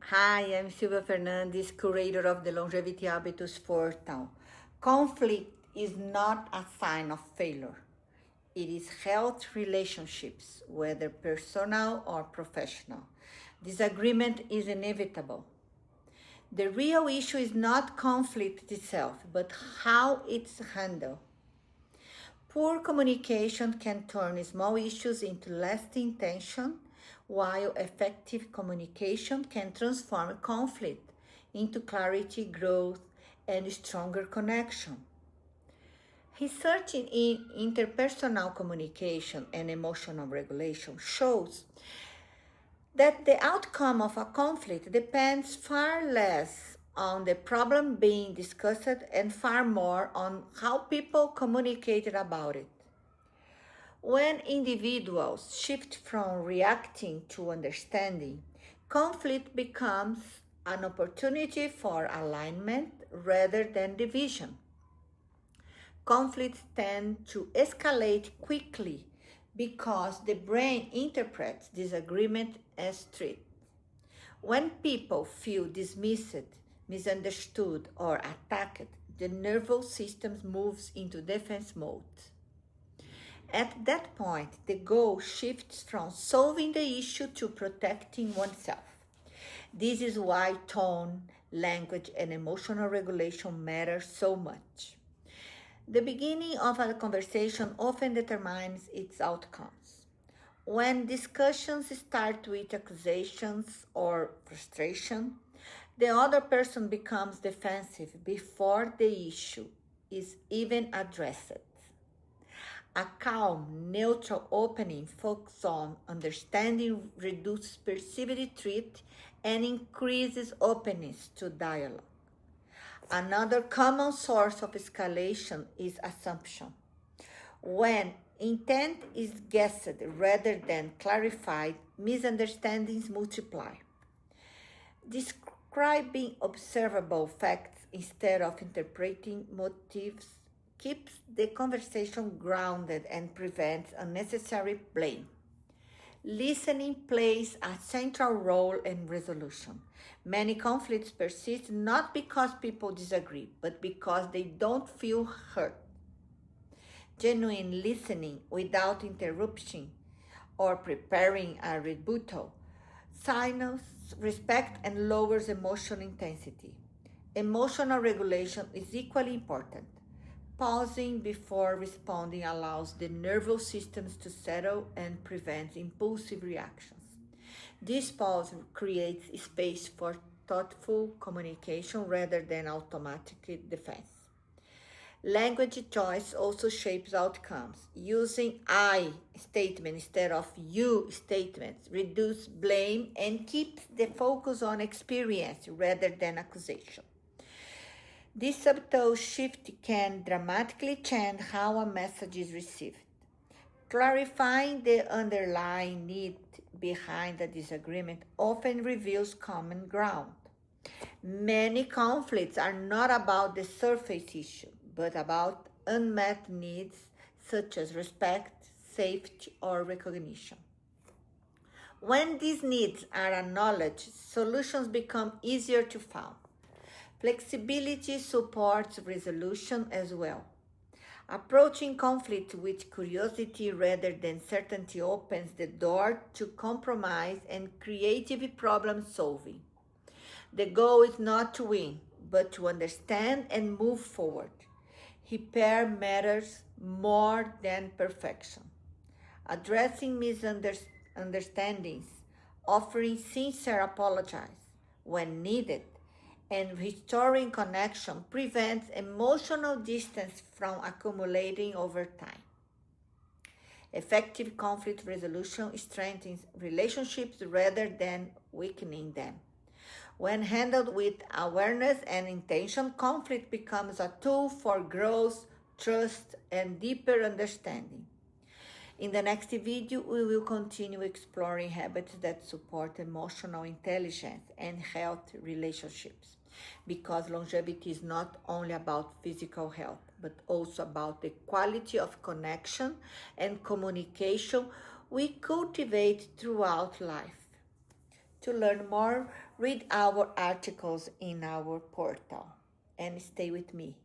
Hi, I'm Silvia Fernandes, curator of the Longevity Habitus Portal. Conflict is not a sign of failure. It is health relationships, whether personal or professional. Disagreement is inevitable. The real issue is not conflict itself, but how it's handled. Poor communication can turn small issues into lasting tension, while effective communication can transform conflict into clarity, growth, and stronger connection. Research in interpersonal communication and emotional regulation shows that the outcome of a conflict depends far less on the problem being discussed and far more on how people communicated about it. When individuals shift from reacting to understanding, conflict becomes an opportunity for alignment rather than division. Conflicts tend to escalate quickly because the brain interprets disagreement as threat. When people feel dismissed, misunderstood, or attacked, the nervous system moves into defense mode. At that point, the goal shifts from solving the issue to protecting oneself. This is why tone, language, and emotional regulation matter so much. The beginning of a conversation often determines its outcomes. When discussions start with accusations or frustration, the other person becomes defensive before the issue is even addressed. A calm, neutral opening focuses on understanding, reduces perceived threat, and increases openness to dialogue. Another common source of escalation is assumption. When intent is guessed rather than clarified, misunderstandings multiply. Describing observable facts instead of interpreting motives keeps the conversation grounded and prevents unnecessary blame. Listening plays a central role in resolution. Many conflicts persist not because people disagree, but because they don't feel heard. Genuine listening without interruption or preparing a rebuttal signals respect and lowers emotional intensity. Emotional regulation is equally important. Pausing before responding allows the nervous systems to settle and prevents impulsive reactions. This pause creates space for thoughtful communication rather than automatic defense. Language choice also shapes outcomes. Using I statement instead of you statements reduce blame and keeps the focus on experience rather than accusation. This subtle shift can dramatically change how a message is received. Clarifying the underlying need behind a disagreement often reveals common ground. Many conflicts are not about the surface issue, but about unmet needs such as respect, safety, or recognition. When these needs are acknowledged, solutions become easier to find. Flexibility supports resolution as well. Approaching conflict with curiosity rather than certainty opens the door to compromise and creative problem solving. The goal is not to win, but to understand and move forward. Repair matters more than perfection. Addressing misunderstandings, offering sincere apologies when needed, and restoring connection prevents emotional distance from accumulating over time. Effective conflict resolution strengthens relationships rather than weakening them. When handled with awareness and intention, conflict becomes a tool for growth, trust, and deeper understanding. In the next video, we will continue exploring habits that support emotional intelligence and health relationships. Because longevity is not only about physical health, but also about the quality of connection and communication we cultivate throughout life. To learn more, read our articles in our portal and stay with me.